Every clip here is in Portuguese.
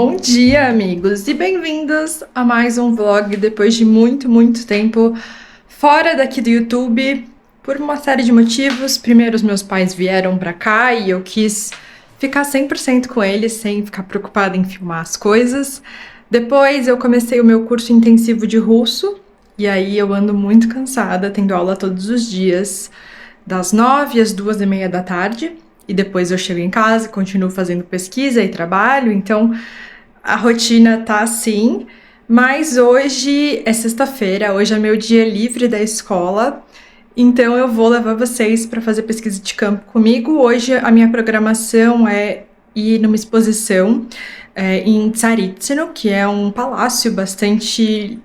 Bom dia, amigos, e bem-vindos a mais um vlog depois de muito tempo fora daqui do YouTube, por uma série de motivos. Primeiro, os meus pais vieram pra cá e eu quis ficar 100% com eles, sem ficar preocupada em filmar as coisas. Depois, eu comecei o meu curso intensivo de russo, e aí eu ando muito cansada, tendo aula todos os dias, das 9 às 2h30 da tarde. E depois eu chego em casa e continuo fazendo pesquisa e trabalho, então a rotina tá assim. Mas hoje é sexta-feira, hoje é meu dia livre da escola, então eu vou levar vocês para fazer pesquisa de campo comigo. Hoje a minha programação é ir numa exposição em Tsaritsino, que é um palácio bastante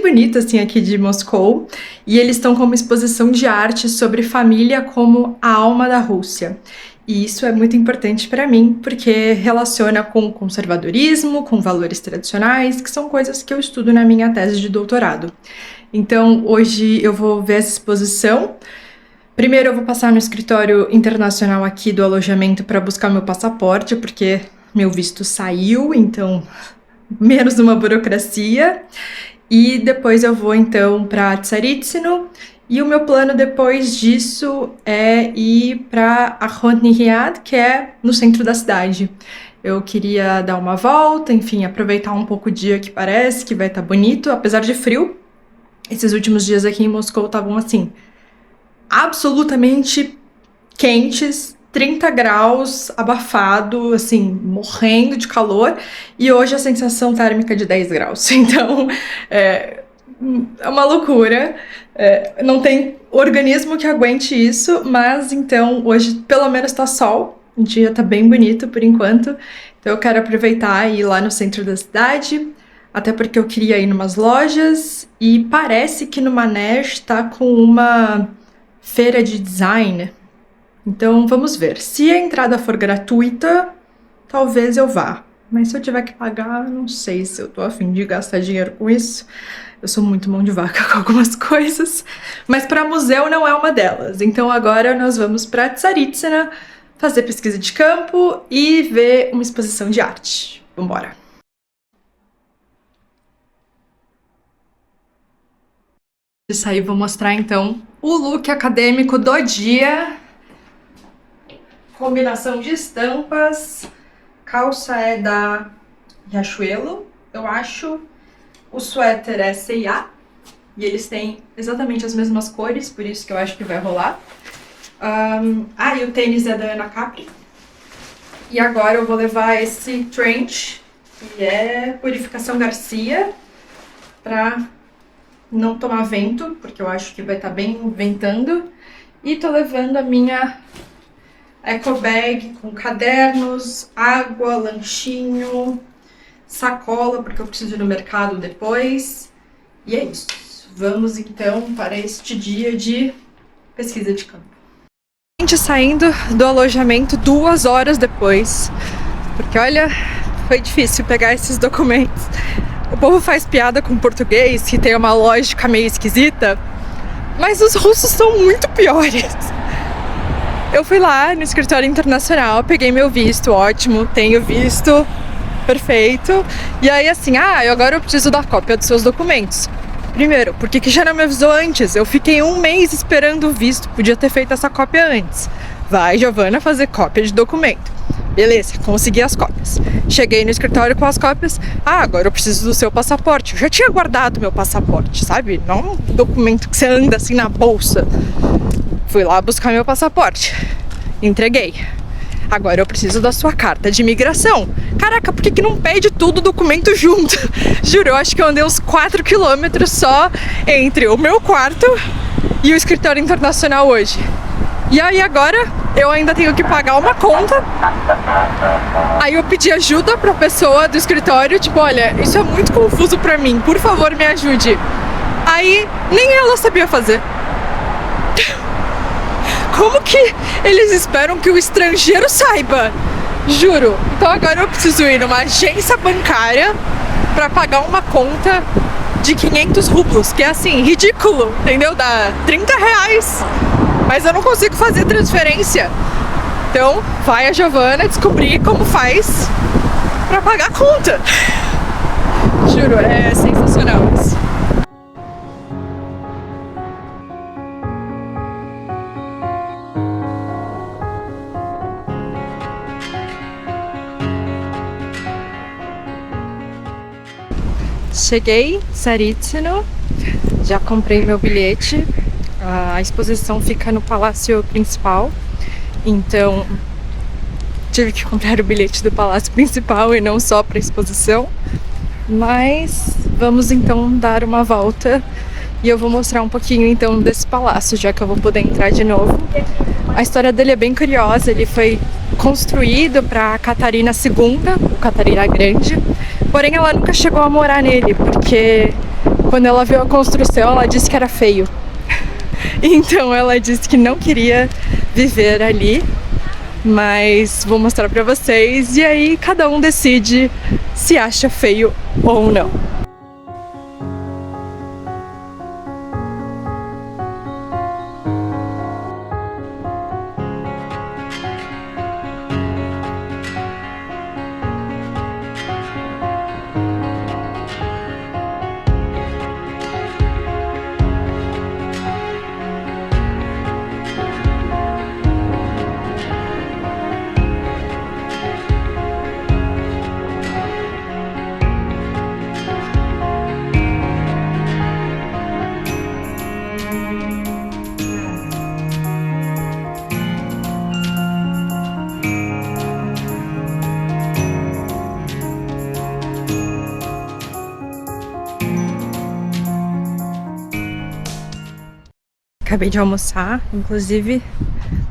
bonito, assim, aqui de Moscou, e eles estão com uma exposição de arte sobre família como a alma da Rússia. E isso é muito importante para mim, porque relaciona com conservadorismo, com valores tradicionais, que são coisas que eu estudo na minha tese de doutorado. Então, hoje eu vou ver essa exposição. Primeiro eu vou passar no escritório internacional aqui do alojamento para buscar meu passaporte, porque meu visto saiu, então menos uma burocracia. E depois eu vou então para Tsaritsino. E o meu plano depois disso é ir para Akhotny Hiad, que é no centro da cidade. Eu queria dar uma volta, enfim, aproveitar um pouco o dia que parece que vai estar bonito, apesar de frio. Esses últimos dias aqui em Moscou estavam assim, absolutamente quentes, 30 graus, abafado, assim, morrendo de calor. E hoje a sensação térmica é de 10 graus. Então, é uma loucura. Não tem organismo que aguente isso, mas então hoje pelo menos tá sol, o dia tá bem bonito por enquanto, então eu quero aproveitar e ir lá no centro da cidade, até porque eu queria ir numas lojas, e parece que no Manege tá com uma feira de design, então vamos ver. Se a entrada for gratuita, talvez eu vá, mas se eu tiver que pagar, não sei se eu tô a fim de gastar dinheiro com isso. Eu sou muito mão de vaca com algumas coisas, mas para museu não é uma delas. Então agora nós vamos para Tsaritsino fazer pesquisa de campo e ver uma exposição de arte. Vambora! Isso aí, vou mostrar então o look acadêmico do dia. Combinação de estampas. Calça é da Riachuelo, eu acho. O suéter é C&A, e eles têm exatamente as mesmas cores, por isso que eu acho que vai rolar. E o tênis é da Ana Capri. E agora eu vou levar esse trench, que é Purificação Garcia, pra não tomar vento, porque eu acho que vai estar bem ventando. E tô levando a minha eco bag com cadernos, água, lanchinho, sacola, porque eu preciso ir no mercado depois. E é isso. Vamos então para este dia de pesquisa de campo. Gente, saindo do alojamento 2 horas depois, porque olha, foi difícil pegar esses documentos. O povo faz piada com português, que tem uma lógica meio esquisita, mas os russos são muito piores. Eu fui lá no escritório internacional, peguei meu visto, ótimo, tenho visto. Perfeito. E aí assim, agora eu preciso da cópia dos seus documentos. Primeiro, por que já não me avisou antes? Eu fiquei 1 mês esperando o visto, podia ter feito essa cópia antes. Vai, Giovana, fazer cópia de documento. Beleza, consegui as cópias. Cheguei no escritório com as cópias. Agora eu preciso do seu passaporte. Eu já tinha guardado meu passaporte, sabe? Não um documento que você anda assim na bolsa. Fui lá buscar meu passaporte. Entreguei. Agora eu preciso da sua carta de imigração. Caraca, por que não pede tudo o documento junto? Juro, eu acho que eu andei uns 4 quilômetros só entre o meu quarto e o escritório internacional hoje. E aí agora eu ainda tenho que pagar uma conta. Aí eu pedi ajuda pra pessoa do escritório, tipo, olha, isso é muito confuso pra mim, por favor me ajude. Aí nem ela sabia fazer. Como que eles esperam que o estrangeiro saiba? Juro. Então agora eu preciso ir numa agência bancária pra pagar uma conta de 500 rublos, que é assim, ridículo, entendeu? Dá 30 reais. Mas eu não consigo fazer transferência. Então vai a Giovana descobrir como faz pra pagar a conta. Juro, é sensacional isso. Cheguei, Tsaritsino, já comprei meu bilhete. A exposição fica no Palácio Principal, então tive que comprar o bilhete do Palácio Principal e não só para a exposição. Mas vamos então dar uma volta e eu vou mostrar um pouquinho então desse palácio, já que eu vou poder entrar de novo. A história dele é bem curiosa, ele foi construído para Catarina II, ou Catarina Grande, porém ela nunca chegou a morar nele, porque quando ela viu a construção ela disse que era feio. Então ela disse que não queria viver ali, mas vou mostrar pra vocês e aí cada um decide se acha feio ou não. Acabei de almoçar, inclusive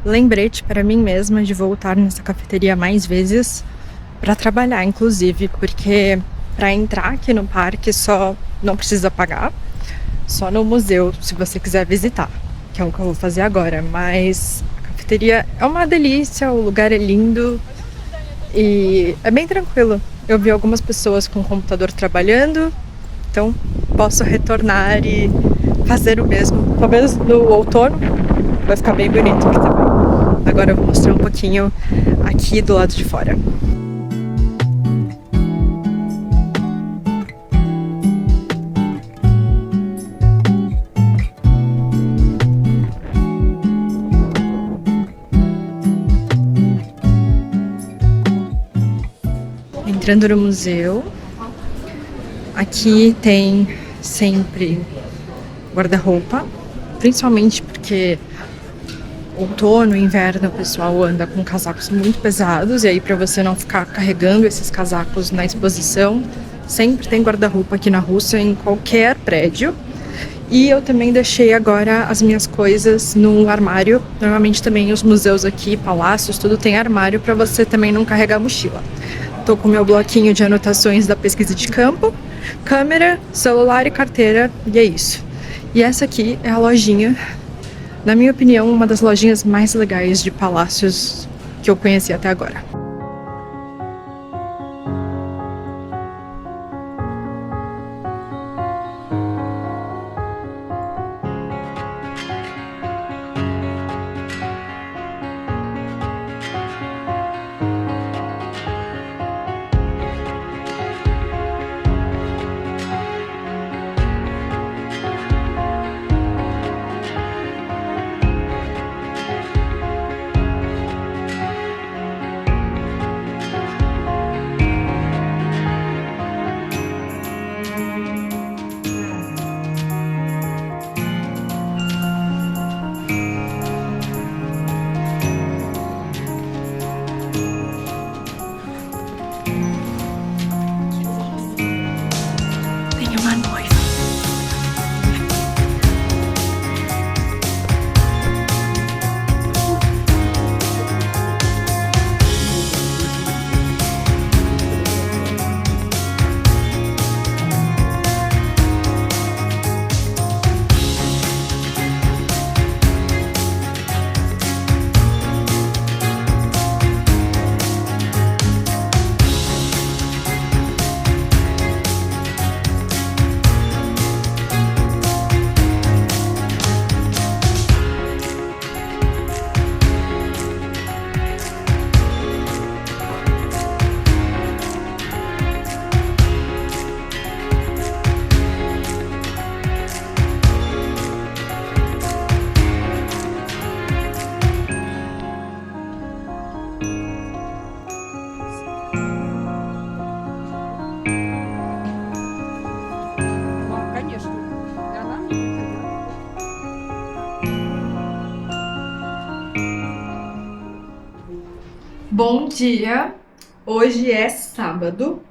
lembrete para mim mesma de voltar nessa cafeteria mais vezes para trabalhar, inclusive, porque para entrar aqui no parque só não precisa pagar, só no museu, se você quiser visitar, que é o que eu vou fazer agora. Mas a cafeteria é uma delícia, o lugar é lindo e é bem tranquilo. Eu vi algumas pessoas com o computador trabalhando, então posso retornar e fazer o mesmo. Talvez no outono vai ficar bem bonito aqui também. Agora eu vou mostrar um pouquinho aqui do lado de fora. Entrando no museu, aqui tem sempre guarda-roupa, principalmente porque outono e inverno o pessoal anda com casacos muito pesados, e aí para você não ficar carregando esses casacos na exposição, sempre tem guarda-roupa aqui na Rússia, em qualquer prédio. E eu também deixei agora as minhas coisas no armário. Normalmente também os museus aqui, palácios, tudo tem armário para você também não carregar a mochila. Tô com meu bloquinho de anotações da pesquisa de campo, câmera, celular e carteira, e é isso. E essa aqui é a lojinha, na minha opinião, uma das lojinhas mais legais de palácios que eu conheci até agora. Bom dia! Hoje é sábado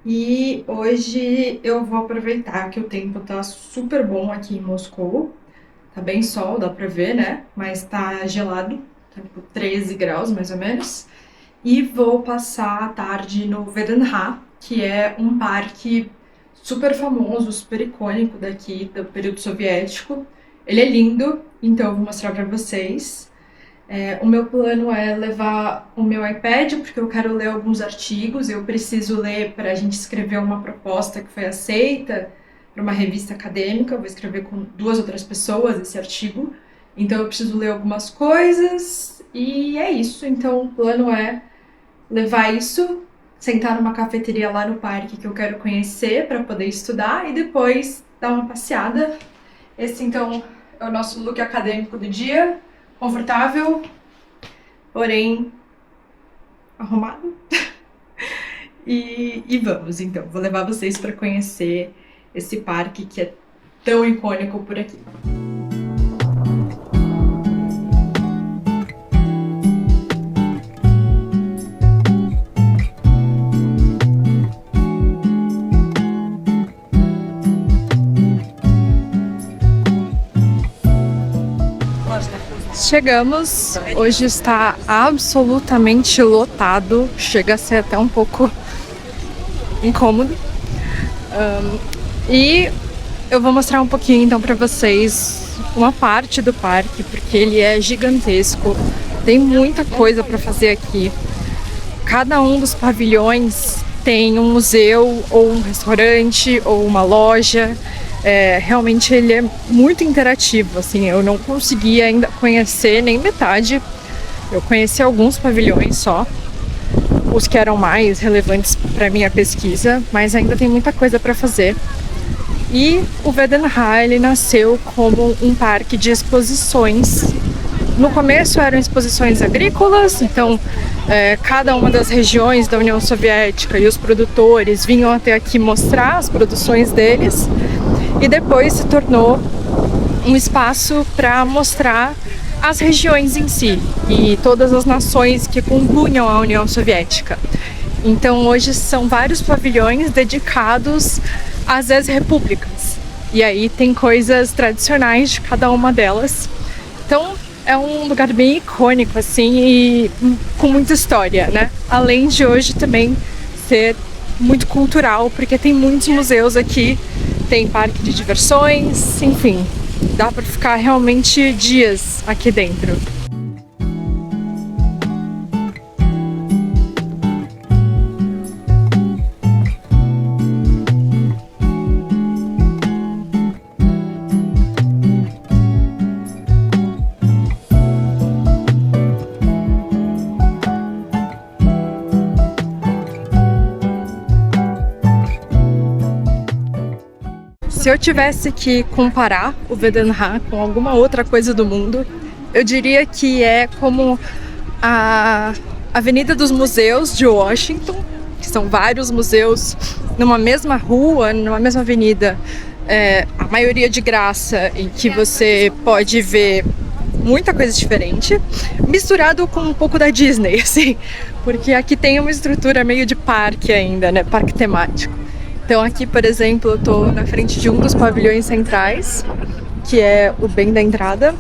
e hoje eu vou aproveitar que o tempo tá super bom aqui em Moscou. Tá bem sol, dá pra ver, né? Mas tá gelado, tá tipo 13 graus mais ou menos. E vou passar a tarde no Vedantha, que é um parque super famoso, super icônico daqui, do período soviético. Ele é lindo, então eu vou mostrar pra vocês. O meu plano é levar o meu iPad, porque eu quero ler alguns artigos. Eu preciso ler para a gente escrever uma proposta que foi aceita para uma revista acadêmica. Eu vou escrever com 2 outras pessoas esse artigo. Então eu preciso ler algumas coisas e é isso. Então o plano é levar isso, sentar numa cafeteria lá no parque que eu quero conhecer para poder estudar e depois dar uma passeada. Esse então é o nosso look acadêmico do dia. Confortável, porém arrumado. E vamos então, vou levar vocês para conhecer esse parque que é tão icônico por aqui. Chegamos, hoje está absolutamente lotado, chega a ser até um pouco incômodo. E eu vou mostrar um pouquinho então para vocês uma parte do parque, porque ele é gigantesco, tem muita coisa para fazer aqui. Cada um dos pavilhões tem um museu, ou um restaurante, ou uma loja. Realmente ele é muito interativo, assim, eu não consegui ainda conhecer nem metade. Eu conheci alguns pavilhões só, os que eram mais relevantes para minha pesquisa, mas ainda tem muita coisa para fazer. E o Vedantha, ele nasceu como um parque de exposições. No começo eram exposições agrícolas, então cada uma das regiões da União Soviética e os produtores vinham até aqui mostrar as produções deles. E depois se tornou um espaço para mostrar as regiões em si e todas as nações que compunham a União Soviética. Então hoje são vários pavilhões dedicados às ex-repúblicas. E aí tem coisas tradicionais de cada uma delas. Então é um lugar bem icônico assim e com muita história, né? Além de hoje também ser muito cultural, porque tem muitos museus aqui. Tem parque de diversões, enfim, dá para ficar realmente dias aqui dentro. Se eu tivesse que comparar o Vedantha com alguma outra coisa do mundo, eu diria que é como a Avenida dos Museus de Washington, que são vários museus numa mesma rua, numa mesma avenida, a maioria de graça, em que você pode ver muita coisa diferente, misturado com um pouco da Disney, assim, porque aqui tem uma estrutura meio de parque ainda, né, parque temático. Então aqui, por exemplo, eu tô na frente de um dos pavilhões centrais, que é o bem da entrada.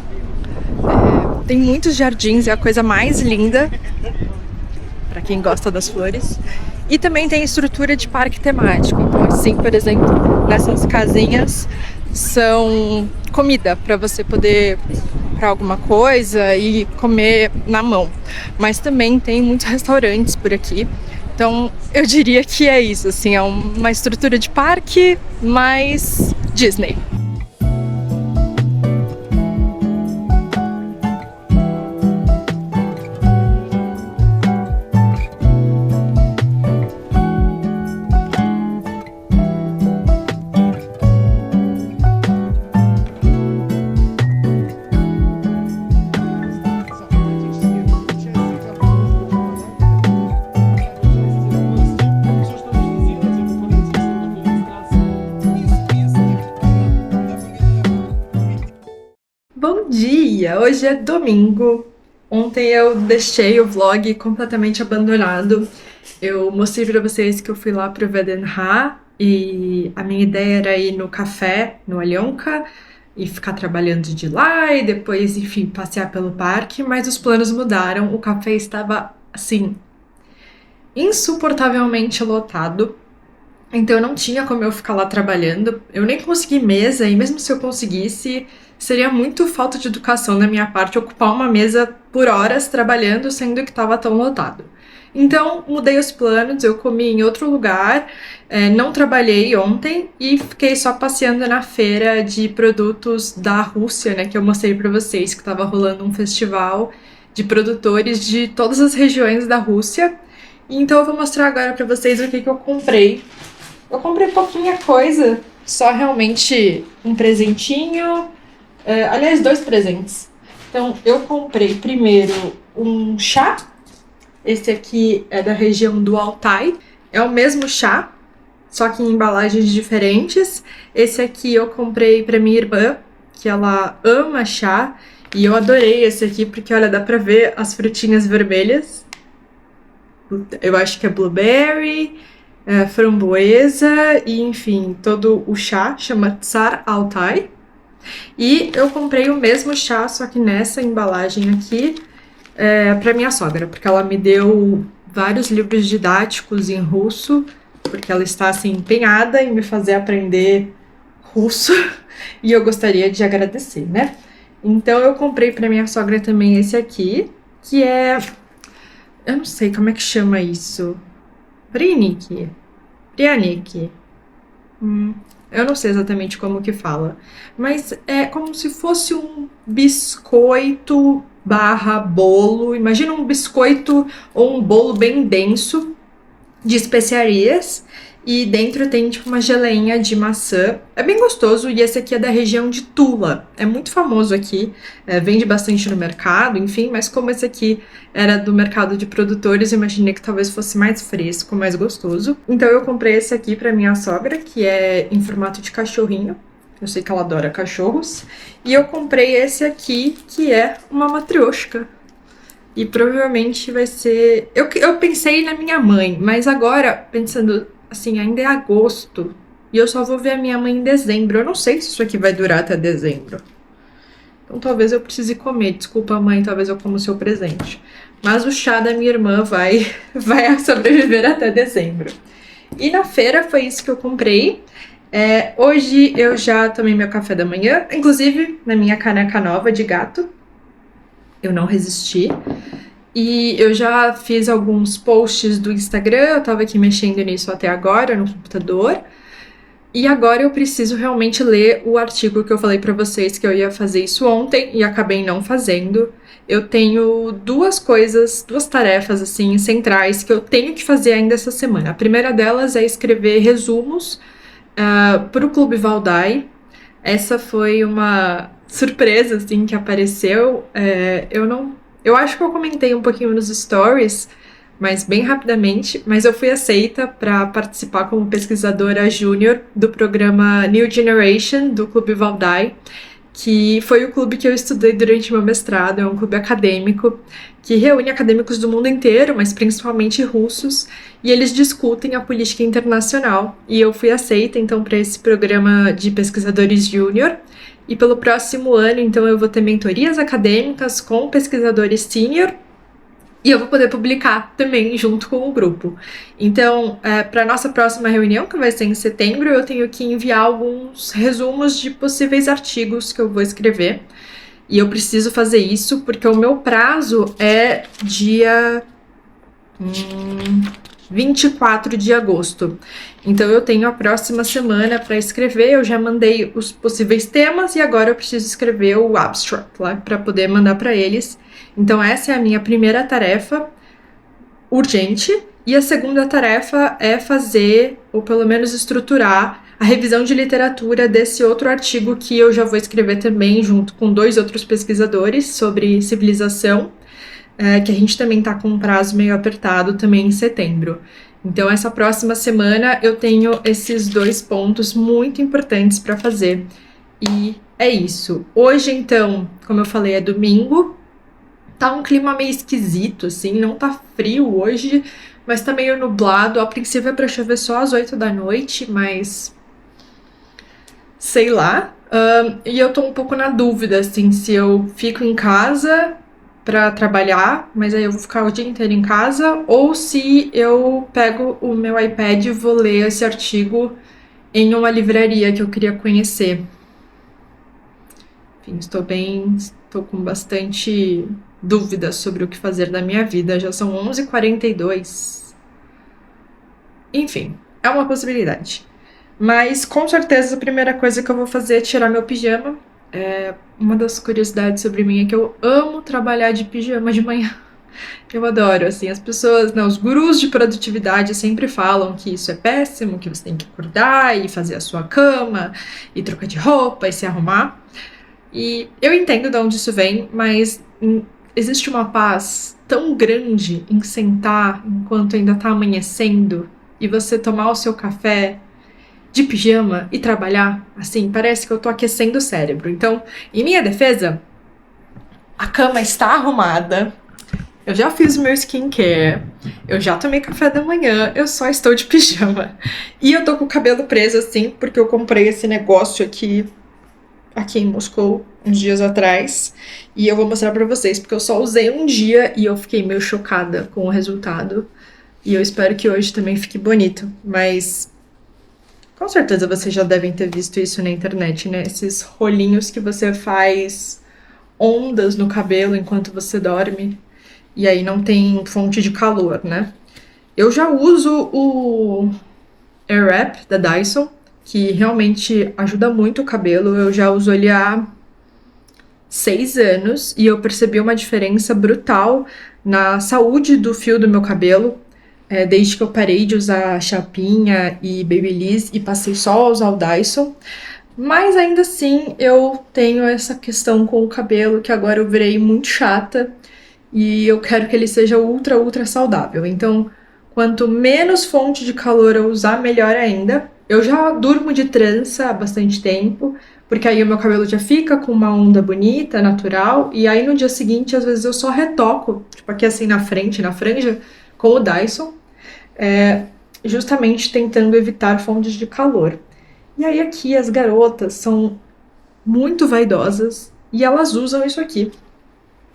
Tem muitos jardins, é a coisa mais linda, para quem gosta das flores. E também tem estrutura de parque temático. Então assim, por exemplo, nessas casinhas são comida para você poder comprar alguma coisa e comer na mão. Mas também tem muitos restaurantes por aqui. Então, eu diria que é isso, assim, é uma estrutura de parque, mais Disney. Bom dia! Hoje é domingo Ontem eu deixei o vlog completamente abandonado. Eu mostrei pra vocês que eu fui lá pro Vedenha e a minha ideia era ir no café, no Alyonka, e ficar trabalhando de lá e depois, enfim, passear pelo parque, mas os planos mudaram. O café estava, assim, insuportavelmente lotado. Então não tinha como eu ficar lá trabalhando. Eu nem consegui mesa, e mesmo se eu conseguisse, seria muito falta de educação da minha parte ocupar uma mesa por horas trabalhando, sendo que estava tão lotado. Então mudei os planos, eu comi em outro lugar, não trabalhei ontem e fiquei só passeando na feira de produtos da Rússia, né, que eu mostrei para vocês que estava rolando um festival de produtores de todas as regiões da Rússia. Então eu vou mostrar agora para vocês o que eu comprei. Eu comprei pouquinha coisa, só realmente um presentinho, aliás, 2 presentes. Então, eu comprei primeiro um chá, esse aqui é da região do Altai, é o mesmo chá, só que em embalagens diferentes. Esse aqui eu comprei pra minha irmã, que ela ama chá, e eu adorei esse aqui, porque olha, dá pra ver as frutinhas vermelhas. Eu acho que é blueberry, framboesa e, enfim, todo o chá chama Tsar Altai. E eu comprei o mesmo chá, só que nessa embalagem aqui, para minha sogra, porque ela me deu vários livros didáticos em russo, porque ela está assim empenhada em me fazer aprender russo e eu gostaria de agradecer, né? Então eu comprei para minha sogra também esse aqui, que é, eu não sei como é que chama isso. Pryanik. Eu não sei exatamente como que fala, mas é como se fosse um biscoito barra bolo. Imagina um biscoito ou um bolo bem denso de especiarias e dentro tem tipo uma geleinha de maçã. É bem gostoso e esse aqui é da região de Tula. É muito famoso aqui, vende bastante no mercado, enfim, mas como esse aqui era do mercado de produtores, eu imaginei que talvez fosse mais fresco, mais gostoso. Então eu comprei esse aqui pra minha sogra, que é em formato de cachorrinho. Eu sei que ela adora cachorros. E eu comprei esse aqui, que é uma matrioshka. E provavelmente vai ser... Eu pensei na minha mãe, mas agora, pensando assim, ainda é agosto. E eu só vou ver a minha mãe em dezembro. Eu não sei se isso aqui vai durar até dezembro. Então talvez eu precise comer. Desculpa, mãe, talvez eu como o seu presente. Mas o chá da minha irmã vai sobreviver até dezembro. E na feira foi isso que eu comprei. Hoje eu já tomei meu café da manhã, inclusive na minha caneca nova de gato. Eu não resisti. E eu já fiz alguns posts do Instagram, eu tava aqui mexendo nisso até agora no computador. E agora eu preciso realmente ler o artigo que eu falei pra vocês que eu ia fazer isso ontem e acabei não fazendo. Eu tenho duas tarefas assim centrais que eu tenho que fazer ainda essa semana. A primeira delas é escrever resumos para o Clube Valdai. Essa foi uma surpresa assim que apareceu. Eu acho que eu comentei um pouquinho nos stories, mas bem rapidamente, mas eu fui aceita para participar como pesquisadora júnior do programa New Generation do Clube Valdai, que foi o clube que eu estudei durante meu mestrado. É um clube acadêmico que reúne acadêmicos do mundo inteiro, mas principalmente russos, e eles discutem a política internacional. E eu fui aceita, então, para esse programa de pesquisadores júnior. E pelo próximo ano, então, eu vou ter mentorias acadêmicas com pesquisadores sênior e eu vou poder publicar também junto com o grupo. Então, para a nossa próxima reunião, que vai ser em setembro, eu tenho que enviar alguns resumos de possíveis artigos que eu vou escrever. E eu preciso fazer isso porque o meu prazo é dia 24 de agosto. Então eu tenho a próxima semana para escrever. Eu já mandei os possíveis temas e agora eu preciso escrever o abstract lá para poder mandar para eles. Então essa é a minha primeira tarefa urgente. E a segunda tarefa é fazer, ou pelo menos estruturar, a revisão de literatura desse outro artigo que eu já vou escrever também junto com 2 outros pesquisadores sobre civilização, que a gente também está com um prazo meio apertado também em setembro. Então essa próxima semana eu tenho esses 2 pontos muito importantes para fazer. E é isso. Hoje então, como eu falei, é domingo. Tá um clima meio esquisito, assim, não tá frio hoje, mas tá meio nublado. A princípio é pra chover só às 8 da noite, mas sei lá. E eu tô um pouco na dúvida, assim, se eu fico em casa pra trabalhar, mas aí eu vou ficar o dia inteiro em casa, ou se eu pego o meu iPad e vou ler esse artigo em uma livraria que eu queria conhecer. Enfim, estou com bastante dúvidas sobre o que fazer da minha vida. Já são 11h42. Enfim, é uma possibilidade. Mas com certeza a primeira coisa que eu vou fazer é tirar meu pijama. Uma das curiosidades sobre mim é que eu amo trabalhar de pijama de manhã. Eu adoro, assim, as pessoas, os gurus de produtividade sempre falam que isso é péssimo, que você tem que acordar e fazer a sua cama, e trocar de roupa e se arrumar. E eu entendo de onde isso vem, mas existe uma paz tão grande em sentar enquanto ainda tá amanhecendo e você tomar o seu café de pijama e trabalhar, assim, parece que eu tô aquecendo o cérebro. Então, em minha defesa, a cama está arrumada, eu já fiz o meu skincare, eu já tomei café da manhã, eu só estou de pijama. E eu tô com o cabelo preso, assim, porque eu comprei esse negócio aqui em Moscou, uns dias atrás, e eu vou mostrar pra vocês, porque eu só usei um dia e eu fiquei meio chocada com o resultado, e eu espero que hoje também fique bonito, mas com certeza vocês já devem ter visto isso na internet, né? Esses rolinhos que você faz ondas no cabelo enquanto você dorme, e aí não tem fonte de calor, né? Eu já uso o Airwrap da Dyson, que realmente ajuda muito o cabelo. Eu já uso ele há 6 anos e eu percebi uma diferença brutal na saúde do fio do meu cabelo, desde que eu parei de usar chapinha e Babyliss e passei só a usar o Dyson. Mas ainda assim eu tenho essa questão com o cabelo que agora eu virei muito chata e eu quero que ele seja ultra saudável. Então, quanto menos fonte de calor eu usar, melhor ainda. Eu já durmo de trança há bastante tempo, porque aí o meu cabelo já fica com uma onda bonita, natural, e aí no dia seguinte, às vezes eu só retoco, tipo aqui assim na frente, na franja, com o Dyson, justamente tentando evitar fontes de calor. E aí aqui as garotas são muito vaidosas e elas usam isso aqui,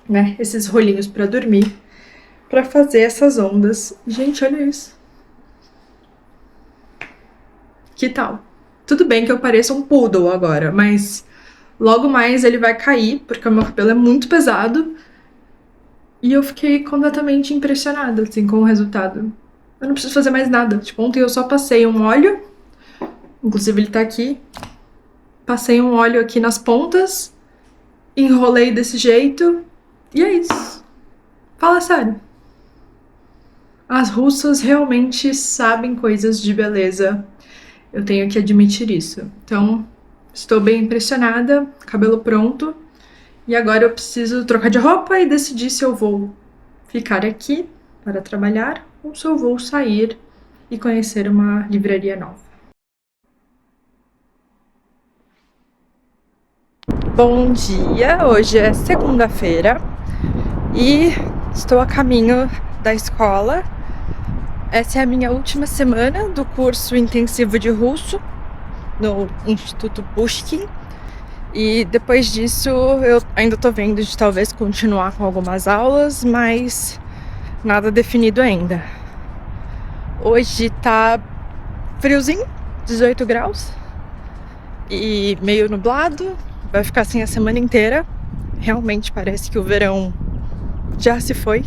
né? Esses rolinhos pra dormir, pra fazer essas ondas. Gente, olha isso. Que tal? Tudo bem que eu pareço um poodle agora, mas logo mais ele vai cair, porque o meu cabelo é muito pesado. E eu fiquei completamente impressionada, assim, com o resultado. Eu não preciso fazer mais nada. Tipo, ontem eu só passei um óleo, inclusive ele tá aqui. Passei um óleo aqui nas pontas, enrolei desse jeito, e é isso. Fala sério. As russas realmente sabem coisas de beleza. Eu tenho que admitir isso. Então, estou bem impressionada, cabelo pronto. E agora eu preciso trocar de roupa e decidir se eu vou ficar aqui para trabalhar ou se eu vou sair e conhecer uma livraria nova. Bom dia! Hoje é segunda-feira e estou a caminho da escola. Essa é a minha última semana do curso intensivo de russo no Instituto Pushkin. E depois disso eu ainda tô vendo de talvez continuar com algumas aulas, mas nada definido ainda. Hoje tá friozinho, 18 graus e meio nublado. Vai ficar assim a semana inteira. Realmente parece que o verão já se foi.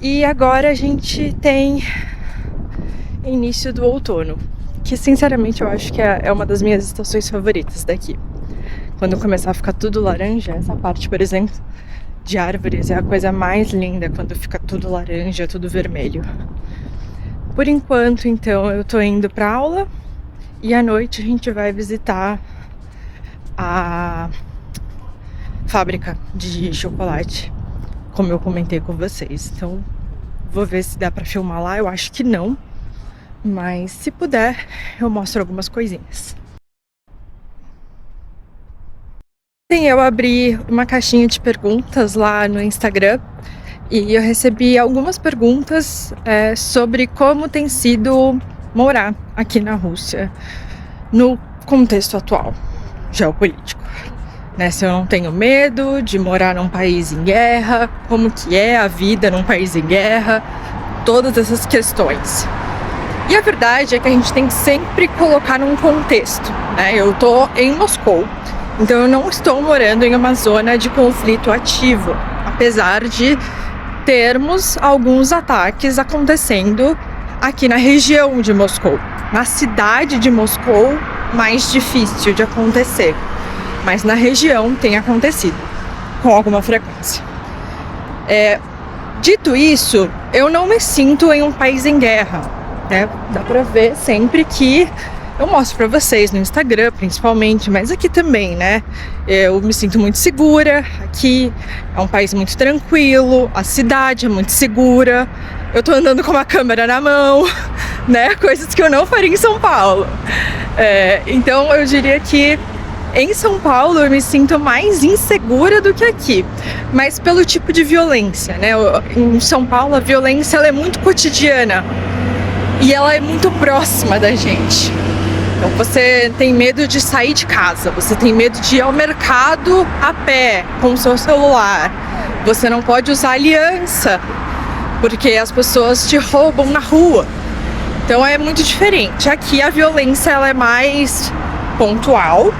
E agora a gente tem início do outono, que sinceramente eu acho que é uma das minhas estações favoritas daqui. Quando começar a ficar tudo laranja, essa parte, por exemplo, de árvores é a coisa mais linda, quando fica tudo laranja, tudo vermelho. Por enquanto, então, eu tô indo pra aula e à noite a gente vai visitar a fábrica de chocolate, como eu comentei com vocês. Então, vou ver se dá pra filmar lá, eu acho que não. Mas se puder, eu mostro algumas coisinhas. Eu abri uma caixinha de perguntas lá no Instagram e eu recebi algumas perguntas sobre como tem sido morar aqui na Rússia no contexto atual geopolítico, né? Se eu não tenho medo de morar num país em guerra, como que é a vida num país em guerra, todas essas questões. E a verdade é que a gente tem que sempre colocar num contexto, né? Eu tô em Moscou, então eu não estou morando em uma zona de conflito ativo, apesar de termos alguns ataques acontecendo aqui na região de Moscou. Na cidade de Moscou, mais difícil de acontecer, mas na região tem acontecido com alguma frequência. Dito isso, eu não me sinto em um país em guerra, né? Dá pra ver sempre que eu mostro pra vocês no Instagram, principalmente, mas aqui também, né? Eu me sinto muito segura. Aqui é um país muito tranquilo, a cidade é muito segura. Eu tô andando com uma câmera na mão, né? Coisas que eu não faria em São Paulo. Então eu diria que em São Paulo eu me sinto mais insegura do que aqui, mas pelo tipo de violência, né? Em São Paulo a violência ela é muito cotidiana e ela é muito próxima da gente. Então você tem medo de sair de casa, você tem medo de ir ao mercado a pé com o seu celular, você não pode usar aliança porque as pessoas te roubam na rua. Então é muito diferente. Aqui a violência ela é mais pontual,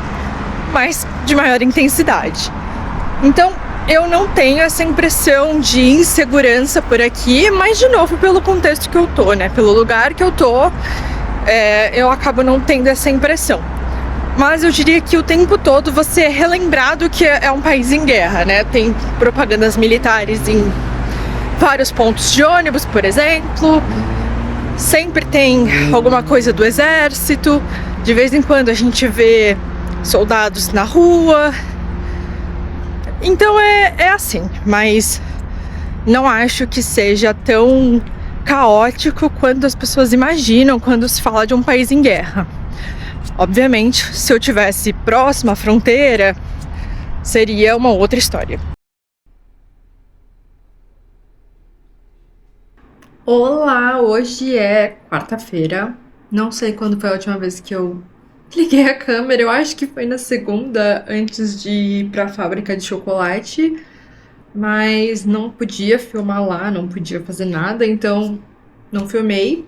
mas de maior intensidade. Então eu não tenho essa impressão de insegurança por aqui, mas de novo pelo contexto que eu tô, né? Pelo lugar que eu tô, eu acabo não tendo essa impressão. Mas eu diria que o tempo todo você é relembrado que é um país em guerra, né? Tem propagandas militares em vários pontos de ônibus, por exemplo. Sempre tem alguma coisa do exército. De vez em quando a gente vê soldados na rua. Então é assim, mas não acho que seja tão caótico quanto as pessoas imaginam quando se fala de um país em guerra. Obviamente, se eu tivesse próximo à fronteira, seria uma outra história. Olá, hoje é quarta-feira. Não sei quando foi a última vez que eu liguei a câmera. Eu acho que foi na segunda, antes de ir pra fábrica de chocolate. Mas não podia filmar lá, não podia fazer nada, então não filmei.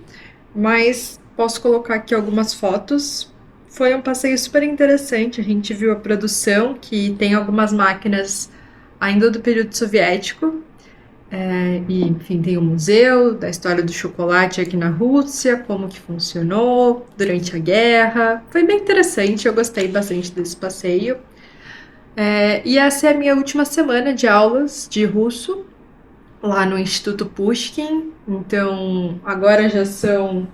Mas posso colocar aqui algumas fotos. Foi um passeio super interessante. A gente viu a produção, que tem algumas máquinas ainda do período soviético. E, enfim, tem o museu da história do chocolate aqui na Rússia, como que funcionou durante a guerra. Foi bem interessante, eu gostei bastante desse passeio. E essa é a minha última semana de aulas de russo lá no Instituto Pushkin. Então, agora já são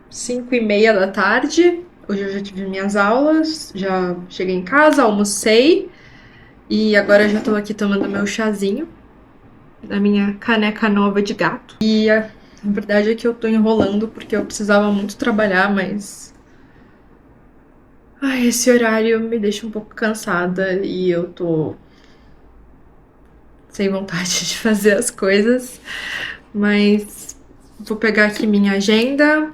5:30 da tarde. Hoje eu já tive minhas aulas, já cheguei em casa, almocei e agora já tô aqui tomando meu chazinho da minha caneca nova de gato. E a verdade é que eu tô enrolando porque eu precisava muito trabalhar, mas esse horário me deixa um pouco cansada e eu tô sem vontade de fazer as coisas. Mas vou pegar aqui minha agenda,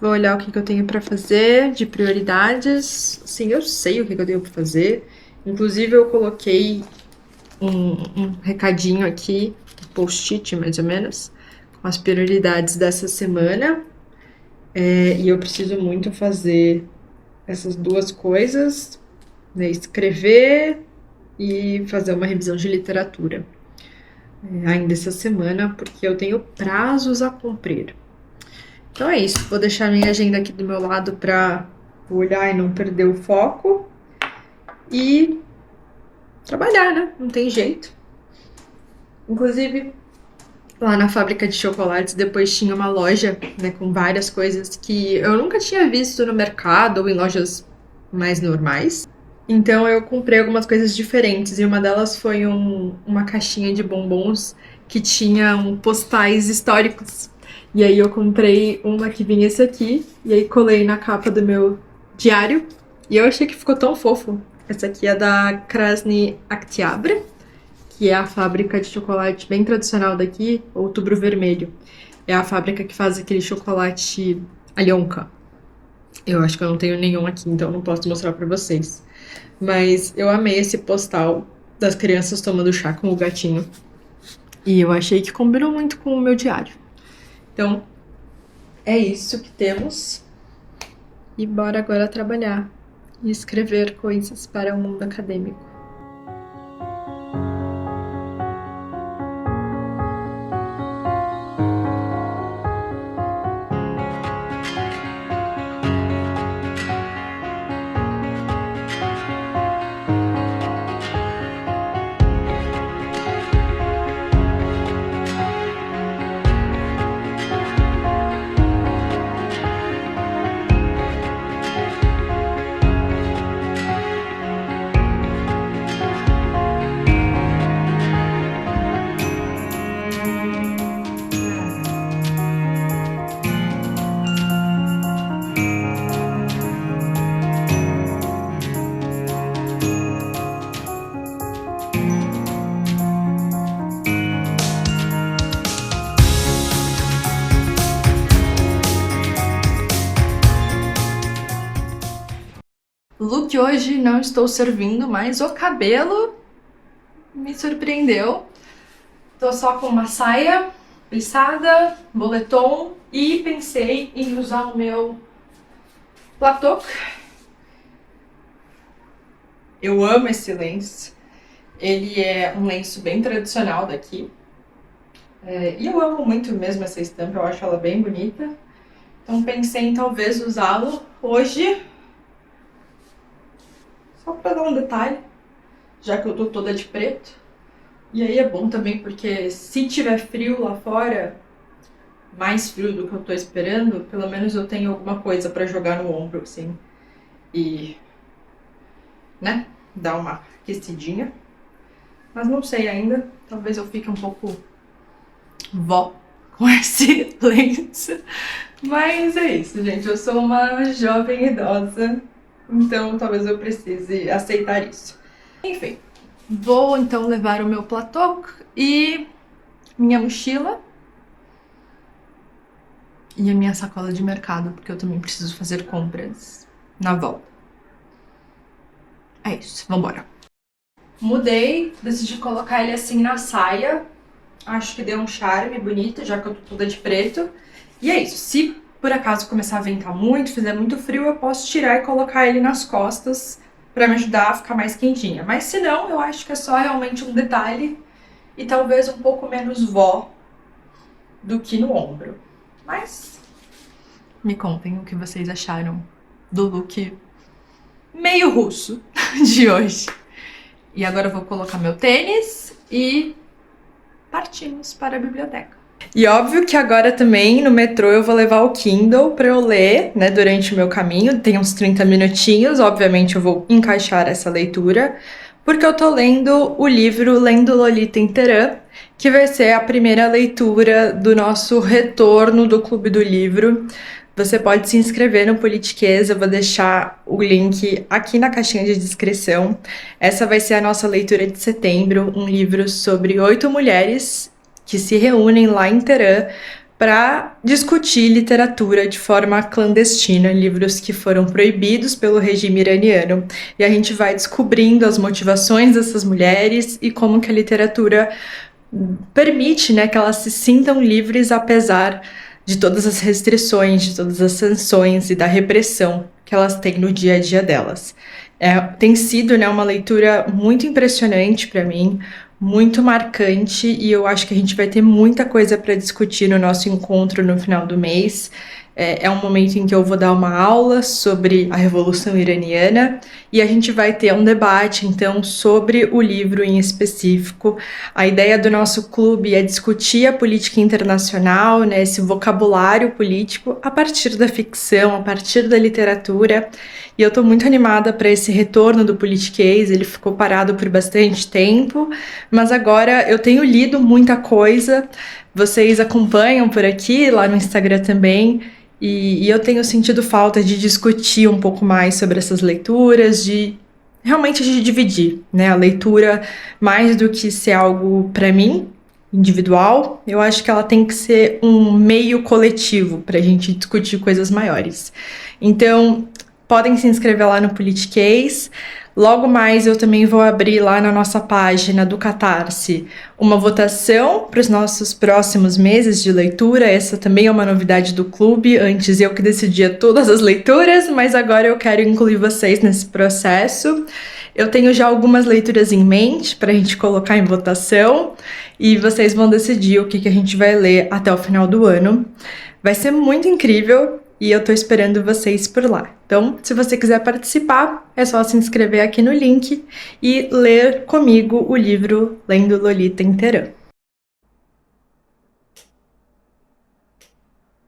vou olhar o que eu tenho pra fazer de prioridades. Sim, eu sei o que eu tenho pra fazer. Inclusive eu coloquei um recadinho aqui, um post-it mais ou menos, com as prioridades dessa semana. E eu preciso muito fazer essas duas coisas, né? Escrever e fazer uma revisão de literatura ainda essa semana, porque eu tenho prazos a cumprir. Então é isso, vou deixar minha agenda aqui do meu lado para olhar e não perder o foco e trabalhar, né? Não tem jeito. Inclusive, lá na fábrica de chocolates, depois tinha uma loja, né, com várias coisas que eu nunca tinha visto no mercado ou em lojas mais normais. Então eu comprei algumas coisas diferentes e uma delas foi uma caixinha de bombons que tinha postais históricos. E aí eu comprei uma que vinha esse aqui e aí colei na capa do meu diário e eu achei que ficou tão fofo. Essa aqui é da Krasny Oktябрь, que é a fábrica de chocolate bem tradicional daqui, Outubro Vermelho. É a fábrica que faz aquele chocolate Alyonka. Eu acho que eu não tenho nenhum aqui, então não posso mostrar pra vocês. Mas eu amei esse postal das crianças tomando chá com o gatinho. E eu achei que combinou muito com o meu diário. Então, é isso que temos. E bora agora trabalhar e escrever coisas para o mundo acadêmico. Look hoje não estou servindo, mas o cabelo me surpreendeu. Tô só com uma saia plissada, boletom e pensei em usar o meu plateau. Eu amo esse lenço. Ele é um lenço bem tradicional daqui. E eu amo muito mesmo essa estampa, eu acho ela bem bonita. Então pensei em talvez usá-lo hoje. Só pra dar um detalhe, já que eu tô toda de preto. E aí é bom também porque se tiver frio lá fora, mais frio do que eu tô esperando, pelo menos eu tenho alguma coisa pra jogar no ombro, assim. E, né, dar uma aquecidinha. Mas não sei ainda, talvez eu fique um pouco vó com esse lenço. Mas é isso, gente, eu sou uma jovem idosa. Então, talvez eu precise aceitar isso. Enfim, vou então levar o meu plateau e minha mochila e a minha sacola de mercado, porque eu também preciso fazer compras na volta. É isso, vambora. Mudei, decidi colocar ele assim na saia. Acho que deu um charme bonito, já que eu tô toda de preto. E é isso, se por acaso começar a ventar muito, fizer muito frio, eu posso tirar e colocar ele nas costas pra me ajudar a ficar mais quentinha. Mas se não, eu acho que é só realmente um detalhe e talvez um pouco menos vó do que no ombro. Mas me contem o que vocês acharam do look meio russo de hoje. E agora eu vou colocar meu tênis e partimos para a biblioteca. E óbvio que agora também no metrô eu vou levar o Kindle pra eu ler, né, durante o meu caminho. Tem uns 30 minutinhos, obviamente eu vou encaixar essa leitura, porque eu tô lendo o livro Lendo Lolita em Teherã, que vai ser a primeira leitura do nosso retorno do Clube do Livro. Você pode se inscrever no Politiquês, eu vou deixar o link aqui na caixinha de descrição. Essa vai ser a nossa leitura de setembro, um livro sobre 8 mulheres que se reúnem lá em Teherã para discutir literatura de forma clandestina, livros que foram proibidos pelo regime iraniano. E a gente vai descobrindo as motivações dessas mulheres e como que a literatura permite, né, que elas se sintam livres apesar de todas as restrições, de todas as sanções e da repressão que elas têm no dia a dia delas. Tem sido, né, uma leitura muito impressionante para mim, muito marcante, e eu acho que a gente vai ter muita coisa para discutir no nosso encontro no final do mês. É um momento em que eu vou dar uma aula sobre a Revolução Iraniana e a gente vai ter um debate, então, sobre o livro em específico. A ideia do nosso clube é discutir a política internacional, né, esse vocabulário político, a partir da ficção, a partir da literatura. E eu estou muito animada para esse retorno do Politiquês. Ele ficou parado por bastante tempo, mas agora eu tenho lido muita coisa. Vocês acompanham por aqui, lá no Instagram também. E eu tenho sentido falta de discutir um pouco mais sobre essas leituras, de realmente de dividir, né? A leitura, mais do que ser algo para mim, individual, eu acho que ela tem que ser um meio coletivo para a gente discutir coisas maiores. Então, podem se inscrever lá no Politiquês. Logo mais eu também vou abrir lá na nossa página do Catarse uma votação para os nossos próximos meses de leitura. Essa também é uma novidade do clube. Antes eu que decidia todas as leituras, mas agora eu quero incluir vocês nesse processo. Eu tenho já algumas leituras em mente para a gente colocar em votação e vocês vão decidir o que a gente vai ler até o final do ano. Vai ser muito incrível. E eu tô esperando vocês por lá. Então, se você quiser participar, é só se inscrever aqui no link e ler comigo o livro Lendo Lolita Inteirã.